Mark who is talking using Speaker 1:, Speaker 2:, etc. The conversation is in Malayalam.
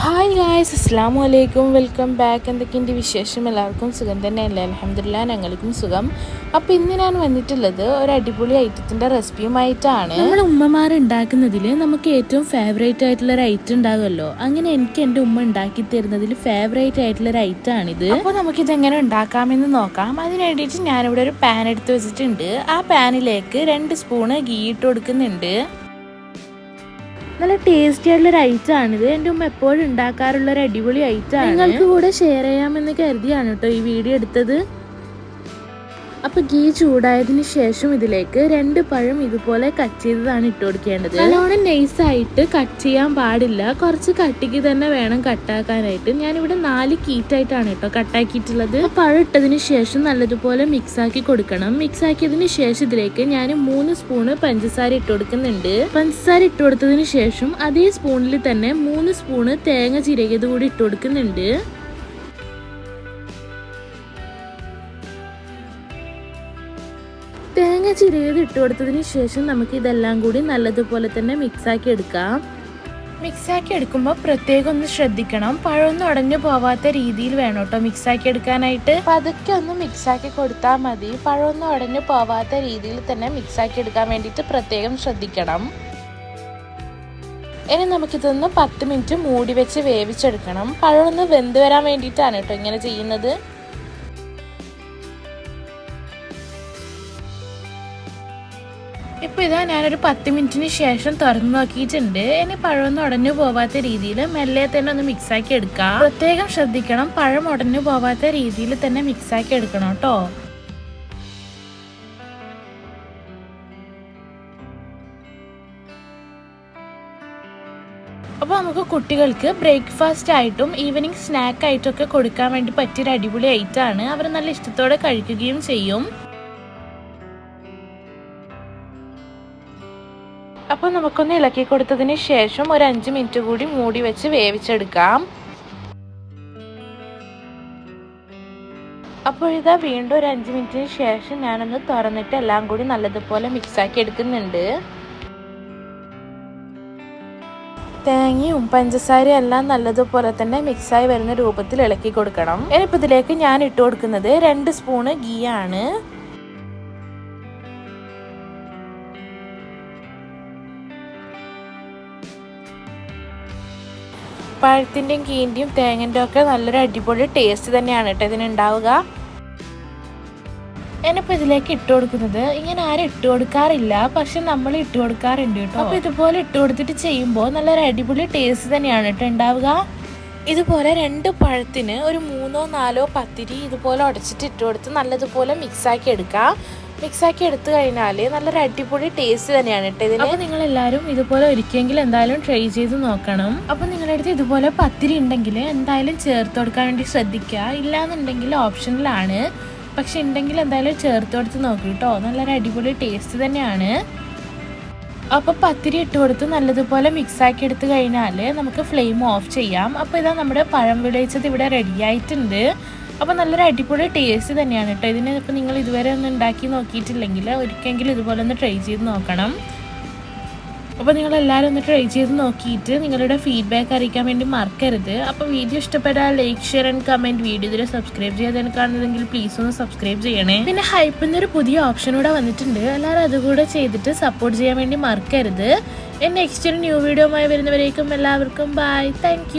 Speaker 1: ഹായ് ഗായ്സ്, അസ്സലാമു അലൈക്കും. Welcome back. എന്തൊക്കെയുണ്ട് വിശേഷം? എല്ലാവർക്കും സുഖം തന്നെയല്ലേ? അൽഹംദുലില്ലാ, ഞങ്ങൾക്കും സുഖം. അപ്പോൾ ഇന്ന് ഞാൻ വന്നിട്ടുള്ളത് ഒരു അടിപൊളി ഐറ്റത്തിൻ്റെ റെസിപ്പിയുമായിട്ടാണ്. നമ്മൾ ഉമ്മമാർ ഉണ്ടാക്കുന്നതിൽ നമുക്ക് ഏറ്റവും ഫേവറേറ്റ് ആയിട്ടുള്ളൊരു ഐറ്റം ഉണ്ടാകുമല്ലോ. അങ്ങനെ എനിക്ക് എൻ്റെ ഉമ്മ ഉണ്ടാക്കി തരുന്നതിൽ ഫേവറേറ്റ് ആയിട്ടുള്ളൊരു ഐറ്റം ആണിത്. അപ്പോൾ നമുക്കിതെങ്ങനെ ഉണ്ടാക്കാമെന്ന് നോക്കാം. അതിന് വേണ്ടിയിട്ട് ഞാനിവിടെ ഒരു പാൻ എടുത്ത് വെച്ചിട്ടുണ്ട്. ആ പാനിലേക്ക് 2 സ്പൂണ് ഗീ ഇട്ട് കൊടുക്കുന്നുണ്ട്. നല്ല ടേസ്റ്റി ആയിട്ടുള്ളൊരു ഐറ്റം ആണിത്. എൻ്റെ ഉമ്മ എപ്പോഴും ഉണ്ടാക്കാറുള്ളൊരു അടിപൊളി ഐറ്റം ആണ്. നിങ്ങൾക്ക് കൂടെ ഷെയർ ചെയ്യാമെന്ന് കരുതിയാണ് കേട്ടോ ഈ വീഡിയോ എടുത്തത്. അപ്പോൾ ഗീ ചൂടായതിനു ശേഷം ഇതിലേക്ക് 2 പഴം ഇതുപോലെ കട്ട് ചെയ്തതാണ് ഇട്ട് കൊടുക്കേണ്ടത്. നല്ലോണം നൈസായിട്ട് കട്ട് ചെയ്യാൻ പാടില്ല, കുറച്ച് കട്ടിക്ക് തന്നെ വേണം കട്ടാക്കാനായിട്ട്. ഞാനിവിടെ 4 കീറ്റായിട്ടാണ് കേട്ടോ കട്ടാക്കിയിട്ടുള്ളത്. പഴം ഇട്ടതിന് ശേഷം നല്ലതുപോലെ മിക്സാക്കി കൊടുക്കണം. മിക്സാക്കിയതിന് ശേഷം ഇതിലേക്ക് ഞാൻ 3 സ്പൂണ് പഞ്ചസാര ഇട്ട് കൊടുക്കുന്നുണ്ട്. പഞ്ചസാര ഇട്ട് കൊടുത്തതിന് ശേഷം അതേ സ്പൂണിൽ തന്നെ 3 സ്പൂണ് തേങ്ങ ചിരകിയത് കൂടി ഇട്ട് കൊടുക്കുന്നുണ്ട്. തേങ്ങ ചിരകിയത് ഇട്ട് കൊടുത്തതിന് ശേഷം നമുക്ക് ഇതെല്ലാം കൂടി നല്ലതുപോലെ തന്നെ മിക്സാക്കി എടുക്കാം. മിക്സാക്കി എടുക്കുമ്പോൾ പ്രത്യേകം ഒന്ന് ശ്രദ്ധിക്കണം, പഴമൊന്നും ഉടഞ്ഞു പോവാത്ത രീതിയിൽ വേണം കേട്ടോ മിക്സാക്കി എടുക്കാനായിട്ട്. അപ്പം അതൊക്കെ ഒന്ന് മിക്സാക്കി കൊടുത്താൽ മതി. പഴമൊന്നും ഉടഞ്ഞു പോവാത്ത രീതിയിൽ തന്നെ മിക്സാക്കി എടുക്കാൻ വേണ്ടിയിട്ട് പ്രത്യേകം ശ്രദ്ധിക്കണം. ഇനി നമുക്കിതൊന്ന് 10 മിനിറ്റ് മൂടി വെച്ച് വേവിച്ചെടുക്കണം. പഴമൊന്ന് വെന്ത് വരാൻ വേണ്ടിയിട്ടാണ് കേട്ടോ ഇങ്ങനെ ചെയ്യുന്നത്. ഇപ്പോൾ ഇതാ ഞാനൊരു 10 മിനിറ്റിന് ശേഷം തുറന്നു നോക്കിയിട്ടുണ്ട്. ഇനി പഴമൊന്നും ഉടഞ്ഞു പോവാത്ത രീതിയിൽ മെല്ലെ തന്നെ ഒന്ന് മിക്സാക്കി എടുക്കാം. പ്രത്യേകം ശ്രദ്ധിക്കണം, പഴം ഉടഞ്ഞു പോവാത്ത രീതിയിൽ തന്നെ മിക്സാക്കി എടുക്കണം കേട്ടോ. അപ്പോൾ നമുക്ക് കുട്ടികൾക്ക് ബ്രേക്ക്ഫാസ്റ്റ് ആയിട്ടും ഈവനിങ് സ്നാക്ക് ആയിട്ടും ഒക്കെ കൊടുക്കാൻ വേണ്ടി പറ്റിയൊരു അടിപൊളി ഐറ്റം ആണ്. അവർ നല്ല ഇഷ്ടത്തോടെ കഴിക്കുകയും ചെയ്യും. അപ്പോൾ നമുക്കൊന്ന് ഇളക്കി കൊടുത്തതിന് ശേഷം ഒരു 5 മിനിറ്റ് കൂടി മൂടി വെച്ച് വേവിച്ചെടുക്കാം. അപ്പോൾ ഇതാ വീണ്ടും ഒരു 5 മിനിറ്റിന് ശേഷം ഞാനൊന്ന് തുറന്നിട്ട് എല്ലാം കൂടി നല്ലതുപോലെ മിക്സാക്കി എടുക്കുന്നുണ്ട്. തേങ്ങയും പഞ്ചസാരയും എല്ലാം നല്ലതുപോലെ തന്നെ മിക്സായി വരുന്ന രൂപത്തിൽ ഇളക്കി കൊടുക്കണം. ഇനിയിപ്പോൾ ഇതിലേക്ക് ഞാൻ ഇട്ട് കൊടുക്കുന്നത് 2 സ്പൂണ് ഗീ ആണ്. പഴത്തിൻ്റെയും ഗീൻ്റെയും തേങ്ങൻ്റെ ഒക്കെ നല്ലൊരു അടിപൊളി ടേസ്റ്റ് തന്നെയാണ് കേട്ടോ ഇതിനുണ്ടാവുക. ഞാനിപ്പോൾ ഇതിലേക്ക് ഇട്ട് കൊടുക്കുന്നത് ഇങ്ങനെ ആരും ഇട്ട് കൊടുക്കാറില്ല, പക്ഷെ നമ്മൾ ഇട്ട് കൊടുക്കാറുണ്ട് കേട്ടോ. അപ്പോൾ ഇതുപോലെ ഇട്ട് കൊടുത്തിട്ട് ചെയ്യുമ്പോൾ നല്ലൊരു അടിപൊളി ടേസ്റ്റ് തന്നെയാണ് കേട്ടോ ഉണ്ടാവുക. ഇതുപോലെ 2 പഴത്തിന് ഒരു 3-4 പത്തിരി ഇതുപോലെ ഉടച്ചിട്ട് ഇട്ട് കൊടുത്ത് നല്ലതുപോലെ മിക്സാക്കി എടുക്കാം. മിക്സാക്കി എടുത്തു കഴിഞ്ഞാൽ നല്ലൊരു അടിപൊളി ടേസ്റ്റ് തന്നെയാണ് കേട്ടോ ഇതിന്. അപ്പോൾ നിങ്ങളെല്ലാവരും ഇതുപോലെ ഒരിക്കലെങ്കിലും എന്തായാലും ട്രൈ ചെയ്ത് നോക്കണം. അപ്പോൾ നിങ്ങളുടെ അടുത്ത് ഇതുപോലെ പത്തിരി ഉണ്ടെങ്കിൽ എന്തായാലും ചേർത്ത് കൊടുക്കാൻ വേണ്ടി ശ്രദ്ധിക്കുക. ഇല്ലാന്നുണ്ടെങ്കിൽ ഓപ്ഷനിലാണ്, പക്ഷെ ഉണ്ടെങ്കിൽ എന്തായാലും ചേർത്ത് കൊടുത്ത് നോക്കൂ കേട്ടോ. നല്ലൊരു അടിപൊളി ടേസ്റ്റ് തന്നെയാണ്. അപ്പോൾ പത്തിരി ഇട്ട് കൊടുത്ത് നല്ലതുപോലെ മിക്സാക്കി എടുത്തു കഴിഞ്ഞാൽ നമുക്ക് ഫ്ലെയിം ഓഫ് ചെയ്യാം. അപ്പോൾ ഇതാ നമ്മുടെ പഴം വിളയിച്ചത് ഇവിടെ റെഡി ആയിട്ടുണ്ട്. അപ്പോൾ നല്ലൊരു അടിപൊളി ടേസ്റ്റ് തന്നെയാണ് കേട്ടോ ഇതിന്. ഇപ്പോൾ നിങ്ങൾ ഇതുവരെ ഒന്ന് ഉണ്ടാക്കി നോക്കിയിട്ടില്ലെങ്കിൽ ഒരിക്കലെങ്കിലും ഇതുപോലെ ഒന്ന് ട്രൈ ചെയ്ത് നോക്കണം. അപ്പോൾ നിങ്ങളെല്ലാവരും ഒന്ന് ട്രൈ ചെയ്ത് നോക്കിയിട്ട് നിങ്ങളുടെ ഫീഡ്ബാക്ക് അറിയിക്കാൻ വേണ്ടി മറക്കരുത്. അപ്പോൾ വീഡിയോ ഇഷ്ടപ്പെട്ടാൽ like, share and comment. Video ഇതിൽ സബ്സ്ക്രൈബ് ചെയ്യാതെ കാണുന്നതെങ്കിൽ പ്ലീസ് ഒന്ന് സബ്സ്ക്രൈബ് ചെയ്യണേ. പിന്നെ ഹൈപ്പിന്നൊരു പുതിയ ഓപ്ഷൻ കൂടെ വന്നിട്ടുണ്ട്, എല്ലാവരും അതുകൂടെ ചെയ്തിട്ട് സപ്പോർട്ട് ചെയ്യാൻ വേണ്ടി മറക്കരുത്. നെക്സ്റ്റ് ഒരു ന്യൂ വീഡിയോയുമായി വരുന്നവരേക്കും എല്ലാവർക്കും ബൈ. താങ്ക്